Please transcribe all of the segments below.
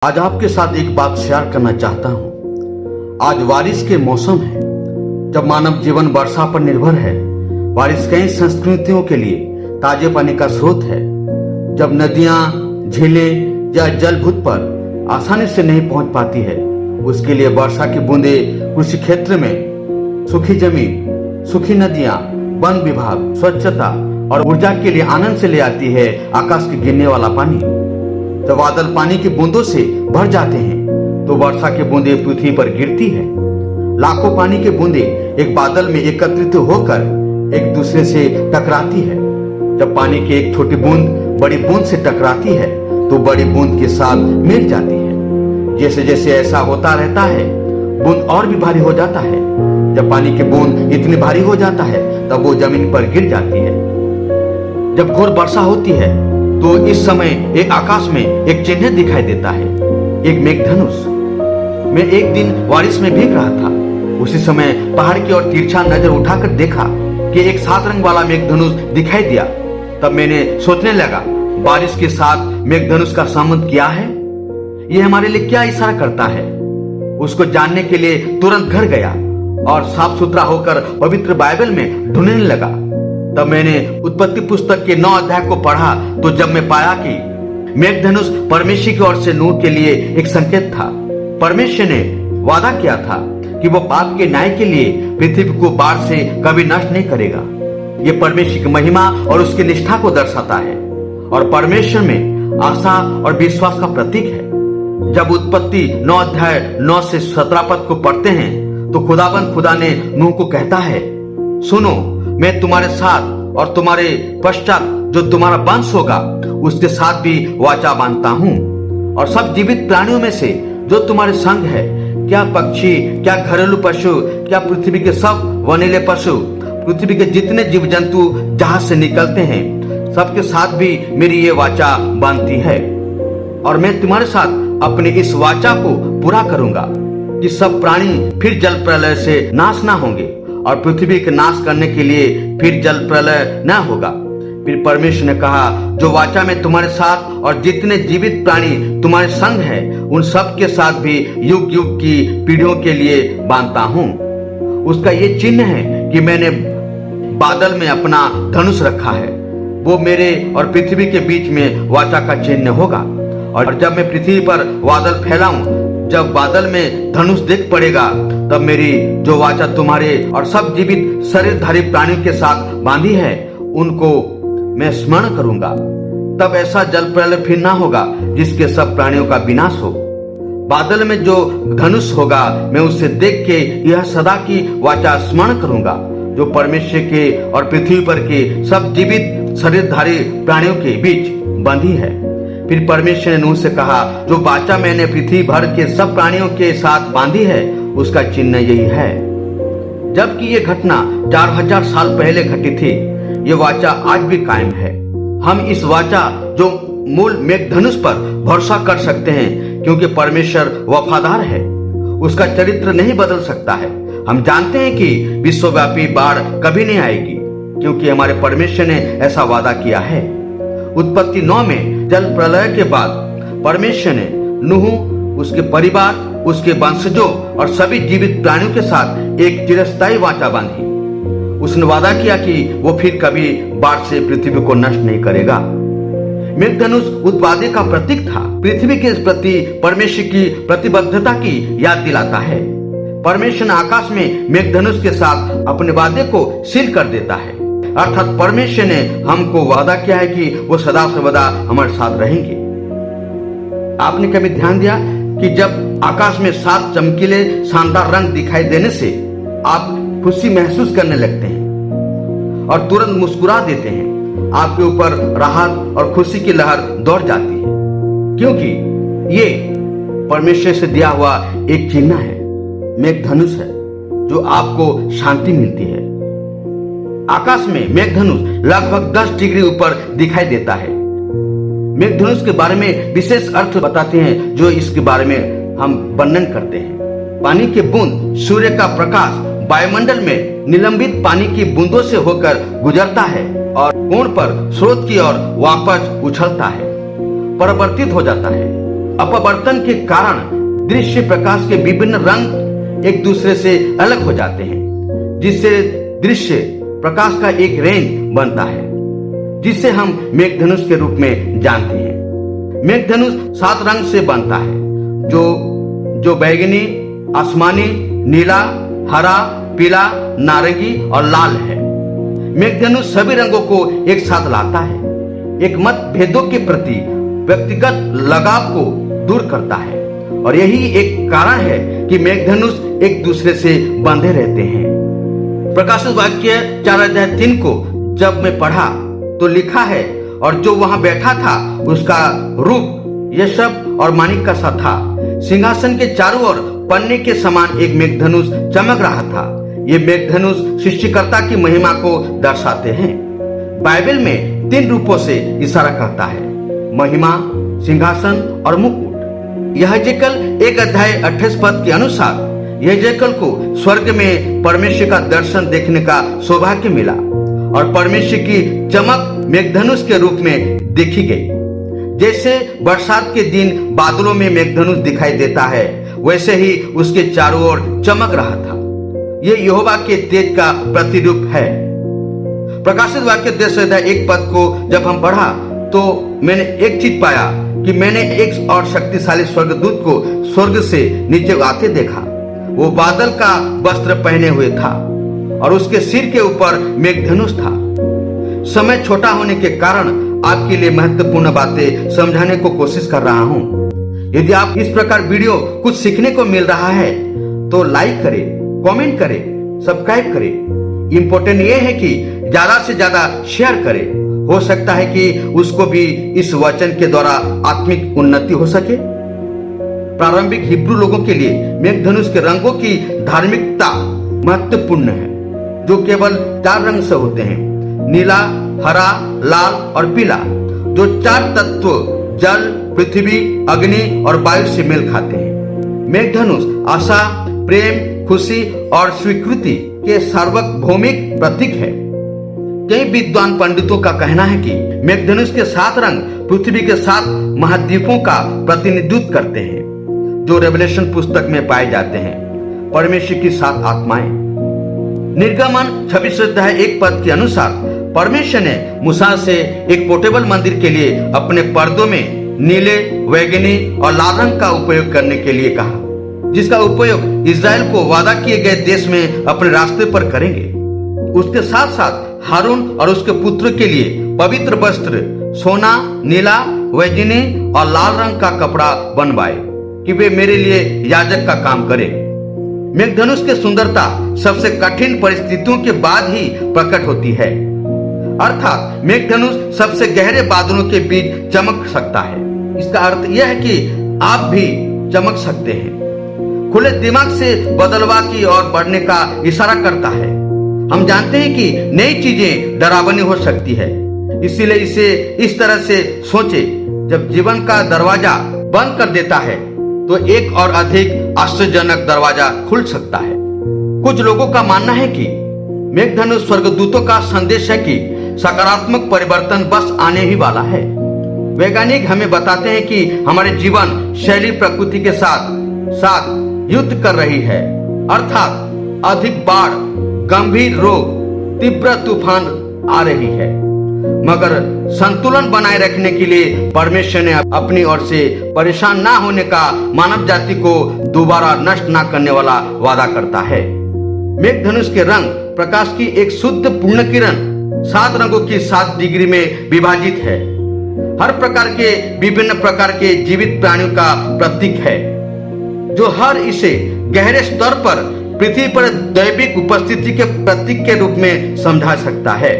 आज आपके साथ एक बात शेयर करना चाहता हूँ। आज बारिश के मौसम है, जब मानव जीवन वर्षा पर निर्भर है। बारिश कई संस्कृतियों के लिए ताजे पानी का स्रोत है। जब नदियाँ, झीलें या जलभूत पर आसानी से नहीं पहुँच पाती है, उसके लिए वर्षा की बूंदें कृषि क्षेत्र में सूखी जमीन, सूखी नदियाँ, वन विभाग, स्वच्छता और ऊर्जा के लिए आनंद से ले आती है आकाश के गिरने वाला पानी। जब बादल पानी की बूंदों से भर जाते हैं तो वर्षा की बूंदें पृथ्वी पर गिरती है। लाखों पानी की बूंदें एक बादल में एकत्रित होकर एक दूसरे से टकराती है। जब पानी की एक छोटी बूंद बड़ी बूंद से टकराती है तो बड़ी बूंद के साथ मिल जाती है। जैसे जैसे ऐसा होता रहता है, बूंद और भी भारी हो जाता है। जब पानी की बूंद इतनी भारी हो जाता है तब वो जमीन पर गिर जाती है। जब घोर वर्षा होती है तो इस समय एक आकाश में एक चिन्ह दिखाई देता है, एक मेघधनुष। मैं एक दिन बारिश में भीग रहा था। उसी समय पहाड़ की ओर तिरछा नजर उठाकर देखा कि एक 7 रंग वाला मेघधनुष दिखाई दिया। तब मैंने सोचने लगा, बारिश के साथ मेघधनुष का संबंध क्या है? यह हमारे लिए क्या इशारा करता है? उसको जानने के लिए तुरंत घर गया और साफ सुथरा होकर पवित्र बाइबल में ढूंढने लगा। तब मैंने उत्पत्ति पुस्तक के 9 अध्याय को पढ़ा तो जब मैं पाया कि मेघधनुष परमेश्वर की ओर से नूह के लिए एक संकेत था। परमेश्वर ने वादा किया था कि वो पाप के न्याय के लिए पृथ्वी को बाढ़ से कभी नष्ट नहीं करेगा। ये परमेश्वर की महिमा और उसकी निष्ठा को दर्शाता है और परमेश्वर में आशा और विश्वास का प्रतीक है। जब उत्पत्ति 9 अध्याय 9 से 17 पद को पढ़ते हैं तो खुदा ने नूह को कहता है, सुनो, मैं तुम्हारे साथ और तुम्हारे पश्चात जो तुम्हारा वंश होगा उसके साथ भी वाचा बांधता हूँ, और सब जीवित प्राणियों में से जो तुम्हारे संग है, क्या पक्षी, क्या घरेलू पशु, क्या पृथ्वी के सब वनीले पशु, पृथ्वी के जितने जीव जंतु जहाज से निकलते हैं, सबके साथ भी मेरी ये वाचा बांधती है। और मैं तुम्हारे साथ अपनी इस वाचा को पूरा करूंगा कि सब प्राणी फिर जल प्रलय से नाश ना होंगे और पृथ्वी के नाश करने के लिए फिर जल प्रलय न होगा। फिर परमेश्वर ने कहा, जो वाचा में तुम्हारे साथ और जितने जीवित प्राणी तुम्हारे संग है उन सब के साथ भी युग युग की पीढ़ियों के लिए बांधता हूँ। उसका ये चिन्ह है कि मैंने बादल में अपना धनुष रखा है। वो मेरे और पृथ्वी के बीच में वाचा का चिन्ह होगा। और जब मैं पृथ्वी पर बादल फैलाऊं, जब बादल में धनुष देख पड़ेगा, तब मेरी जो वाचा तुम्हारे और सब जीवित शरीरधारी प्राणियों के साथ बांधी है उनको मैं स्मरण करूंगा। तब ऐसा जल प्रलय फिर ना होगा जिसके सब प्राणियों का विनाश हो। बादल में जो धनुष होगा मैं उसे देख के यह सदा की वाचा स्मरण करूंगा जो परमेश्वर के और पृथ्वी पर के सब जीवित शरीरधारी प्राणियों के बीच बंधी है। फिर परमेश्वर ने नूह से कहा, जो वाचा मैंने पृथ्वी भर के सब प्राणियों के साथ बांधी है उसका चिन्ह यही है। जबकि ये घटना 4000 साल पहले घटी थी, ये वाचा आज भी कायम है। हम इस वाचा जो मूल मेघधनुष पर भरोसा कर सकते हैं क्योंकि परमेश्वर वफादार है। उसका चरित्र नहीं बदल सकता है। हम जानते हैं कि विश्वव्यापी बाढ़ कभी नहीं आएगी क्योंकि हमारे परमेश्वर ने ऐसा वादा किया है। उत्पत्ति 9 में जल प्रलय के बाद परमेश्वर ने नूह, उसके परिवार, उसके वंशजों और सभी जीवित प्राणियों के साथ एक चिरस्थायी वाचा बांधी। उसने वादा किया कि वो फिर कभी बाढ़ से पृथ्वी को नष्ट नहीं करेगा। मेघधनुष उस वादे का प्रतीक था। पृथ्वी के प्रति परमेश्वर की प्रतिबद्धता की याद दिलाता है। परमेश्वर ने आकाश में मेघधनुष के साथ अपने वादे को सील कर देता है, अर्थात परमेश्वर ने हमको वादा किया है कि वो सदा सर्वदा हमारे साथ रहेंगे। आपने कभी ध्यान दिया कि जब आकाश में 7 चमकीले शानदार रंग दिखाई देने से आप खुशी महसूस करने लगते हैं और तुरंत मुस्कुरा देते हैं। आपके ऊपर राहत और खुशी की लहर दौड़ जाती है क्योंकि ये परमेश्वर से दिया हुआ एक चिन्ह है, मेघधनुष है, जो आपको शांति मिलती है। आकाश में मेघधनुष लगभग 10 डिग्री ऊपर दिखाई देता है। मेघधनुष के बारे में विशेष अर्थ बताते हैं जो इसके बारे में हम वर्णन करते हैं। पानी की बूंद, सूर्य का प्रकाश वायुमंडल में निलंबित पानी की बूंदों से होकर गुजरता है और कोण पर स्रोत की ओर वापस उछलता है, परिवर्तित हो जाता है। अपवर्तन के कारण दृश्य प्रकाश के विभिन्न रंग एक दूसरे से अलग हो जाते हैं, जिससे दृश्य प्रकाश का एक रेंज बनता है, जिसे हम मेघधनुष के रूप में जानते हैं। मेघधनुष 7 रंग से बनता है, जो बैगनी, आसमानी, नीला, हरा, पीला, नारंगी और लाल है। मेघधनुष सभी रंगों को एक साथ लाता है, एक मतभेदों के प्रति व्यक्तिगत लगाव को दूर करता है, और यही एक कारण है कि मेघधनुष एक दूसरे से बंधे रहते हैं। प्रकाशित वाक्य 4 अध्याय 3 को जब मैं पढ़ा तो लिखा है, और जो वहां बैठा था उसका रूप यशब और माणिक का सा था। सिंहासन के चारों ओर पन्ने के समान एक मेघधनुष चमक रहा था। ये मेघधनुष सृष्टिकर्ता की महिमा को दर्शाते हैं। बाइबल में 3 रूपों से इशारा करता है: महिमा, सिंहासन और मुकुट। यह हेजेकियल 1 अध्याय 28 पद के अनुसार हेजेकियल को स्वर्ग में परमेश्वर का दर्शन देखने का सौभाग्य मिला, और परमेश्वर की चमक मेघधनुष के रूप में देखी गई। जैसे बरसात के दिन बादलों में मेघधनुष दिखाई देता है, वैसे ही उसके चारों ओर चमक रहा था। यह यहोवा के तेज का प्रतिरूप है। प्रकाशित वाक्य 10 अध्याय 1 पद को जब हम पढ़ा तो मैंने एक चीज पाया कि मैंने एक और शक्तिशाली स्वर्गदूत को स्वर्ग से नीचे आते देखा। वो बादल का वस्त्र पहने हुए था और उसके सिर के ऊपर मेघधनुष था। समय छोटा होने के कारण आपके लिए महत्वपूर्ण बातें समझाने को कोशिश कर रहा हूँ। यदि आप इस प्रकार वीडियो कुछ सीखने को मिल रहा है तो लाइक करें, कमेंट करें, सब्सक्राइब करें। इम्पोर्टेंट ये है कि ज्यादा से ज्यादा शेयर करें। हो सकता है कि उसको भी इस वचन के द्वारा आत्मिक उन्नति हो सके। प्रारंभिक हिब्रू लोगों के लिए मेघधनुष के रंगों की धार्मिकता महत्वपूर्ण है, जो केवल 4 रंग से होते हैं: नीला, हरा, लाल और पीला, जो 4 तत्व जल, पृथ्वी, अग्नि और वायु से मेल खाते हैं। मेघधनुष आशा, प्रेम, खुशी और स्वीकृति के सार्वभौमिक प्रतीक है। कई विद्वान पंडितों का कहना है कि मेघधनुष के 7 रंग पृथ्वी के 7 महाद्वीपों का प्रतिनिधित्व करते हैं, जो रेवलेशन पुस्तक में पाए जाते हैं। परमेश्वर की 7 आत्माएं। निर्गमन 26 अध्याय 1 पद के अनुसार परमेश्वर ने मूसा से एक पोर्टेबल मंदिर के लिए अपने पर्दों में नीले, बैगनी और लाल रंग का उपयोग करने के लिए कहा, जिसका उपयोग इजराइल को वादा किए गए देश में अपने रास्ते पर करेंगे। उसके साथ साथ हारून और उसके पुत्र के लिए पवित्र वस्त्र सोना, नीला, बैगनी और लाल रंग का कपड़ा बनवाए कि वे मेरे लिए याजक का काम करें। मेघधनुष की सुंदरता सबसे कठिन परिस्थितियों के बाद ही प्रकट होती है, अर्थात मेघधनुष सबसे गहरे बादलों के बीच चमक सकता है। इसका अर्थ यह है कि आप भी चमक सकते हैं। खुले दिमाग से बदलवा की ओर बढ़ने का इशारा करता है। हम जानते हैं कि नई चीजें डरावनी हो सकती है, इसीलिए इसे इस तरह से सोचे, जब जीवन का दरवाजा बंद कर देता है तो एक और अधिक आश्चर्यजनक दरवाजा खुल सकता है। कुछ लोगों का मानना है कि मेघधनुष स्वर्गदूतों का संदेश है कि सकारात्मक परिवर्तन बस आने ही वाला है। वैज्ञानिक हमें बताते हैं कि हमारे जीवन शैली प्रकृति के साथ साथ युद्ध कर रही है, अर्थात अधिक बाढ़, गंभीर रोग, तीव्र तूफान आ रही है। मगर संतुलन बनाए रखने के लिए परमेश्वर ने अपनी ओर से परेशान ना होने का मानव जाति को दोबारा नष्ट ना करने वाला वादा करता है। मेघधनुष के रंग प्रकाश की एक शुद्ध पूर्ण किरण 7 रंगों की 7 डिग्री में विभाजित है। हर प्रकार के विभिन्न प्रकार के जीवित प्राणियों का प्रतीक है, जो हर इसे गहरे स्तर पर पृथ्वी पर दैविक उपस्थिति के प्रतीक के रूप में समझा सकता है।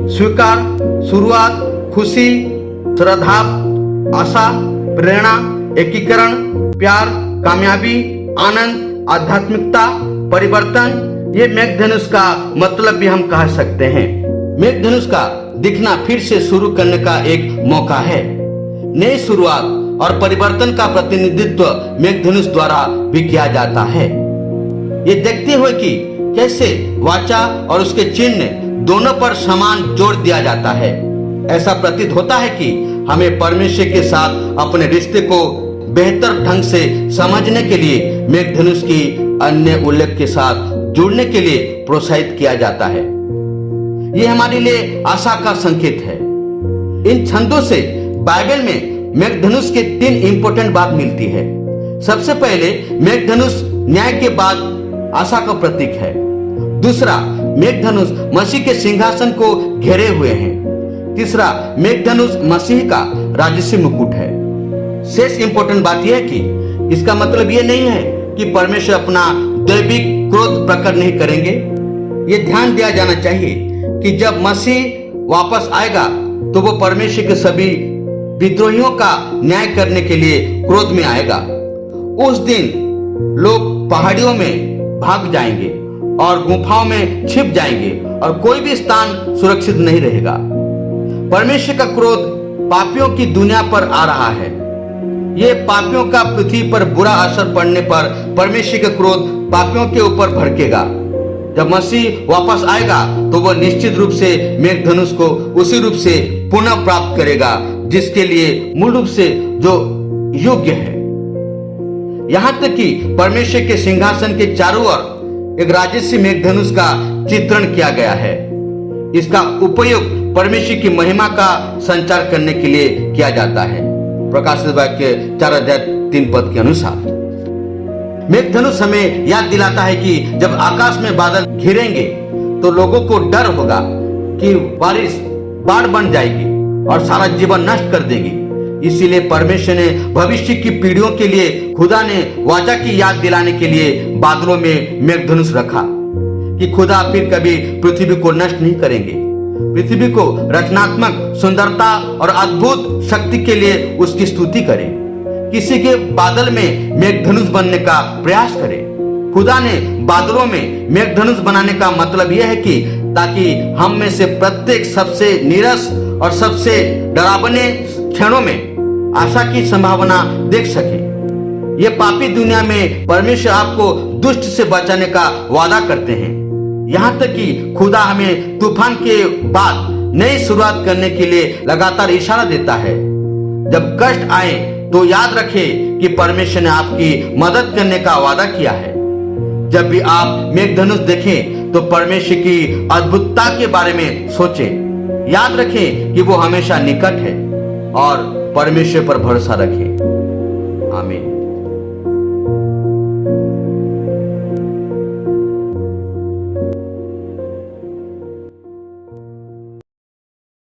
स्वीकार, शुरुआत, खुशी, श्रद्धा, आशा, प्रेरणा, एकीकरण, प्यार, कामयाबी, आनंद, आध्यात्मिकता, परिवर्तन, ये मेघधनुष का मतलब भी हम कह सकते हैं। मेघधनुष का दिखना फिर से शुरू करने का एक मौका है। नई शुरुआत और परिवर्तन का प्रतिनिधित्व मेघधनुष द्वारा भी किया जाता है। ये देखते हुए कि कैसे वाचा और उसके चिन्ह दोनों पर समान जोर दिया जाता है। ऐसा प्रतीत होता है कि हमें परमेश्वर के साथ अपने रिश्ते को बेहतर ढंग से समझने के लिए मेघधनुष की अन्य उल्लेख के साथ जुड़ने के लिए प्रोत्साहित किया जाता है। यह हमारे लिए आशा का संकेत है। इन छंदों से बाइबल में मेघधनुष के 3 इंपॉर्टेंट बात मिलती है। सबसे पहले मेघधनुष न्याय के बाद आशा का प्रतीक है। दूसरा, मेघधनुष मसीह के सिंहासन को घेरे हुए हैं। तीसरा, मेघधनुष मसीह का राजसी मुकुट है। शेष इंपॉर्टेंट बात यह है कि इसका मतलब यह नहीं है कि परमेश्वर अपना दैविक क्रोध प्रकट नहीं करेंगे। यह ध्यान दिया जाना चाहिए कि जब मसीह वापस आएगा तो वो परमेश्वर के सभी विद्रोहियों का न्याय करने के लिए क्रोध में आएगा। उस दिन लोग पहाड़ियों में भाग जाएंगे और गुफाओं में छिप जाएंगे और कोई भी स्थान सुरक्षित नहीं रहेगा। परमेश्वर का क्रोध पापियों की दुनिया पर आ रहा है। यह पापियों का पृथ्वी पर बुरा असर पड़ने पर परमेश्वर का क्रोध पापियों के ऊपर भड़केगा। जब मसीह वापस आएगा तो वह निश्चित रूप से मेघधनुष को उसी रूप से पुनः प्राप्त करेगा जिसके लिए मूल रूप से जो योग्य है। यहां तक कि परमेश्वर के सिंहासन के चारों ओर एक राजसी मेघधनुष का चित्रण किया गया है। इसका उपयोग परमेश्वर की महिमा का संचार करने के लिए किया जाता है। प्रकाशित वाक्य 4:3 के अनुसार मेघधनुष हमें याद दिलाता है कि जब आकाश में बादल घिरेंगे तो लोगों को डर होगा कि बारिश बाढ़ बन जाएगी और सारा जीवन नष्ट कर देगी। इसीलिए परमेश्वर ने भविष्य की पीढ़ियों के लिए खुदा ने वाचा की याद दिलाने के लिए बादलों में मेघधनुष रखा कि खुदा फिर कभी पृथ्वी को नष्ट नहीं करेंगे। पृथ्वी को रचनात्मक सुंदरता और अद्भुत शक्ति के लिए उसकी स्तुति करें। किसी के बादल में मेघधनुष बनने का प्रयास करें। खुदा ने बादलों में मेघधनुष बनाने का मतलब यह है कि ताकि हम में से प्रत्येक सबसे नीरस और सबसे डरावने क्षणों में आशा की संभावना देख सके। यह पापी दुनिया में परमेश्वर आपको दुष्ट से बचाने का वादा करते हैं। यहाँ तक कि खुदा हमें तूफान के बाद नई शुरुआत करने के लिए लगातार इशारा देता है। जब कष्ट आए तो याद रखें कि परमेश्वर ने आपकी मदद करने का वादा किया है। जब भी आप मेघधनुष देखें तो परमेश्वर की अद्भुतता के बारे में सोचें। याद रखें कि वो हमेशा निकट है और परमेश्वर पर भरोसा रखें। आमीन।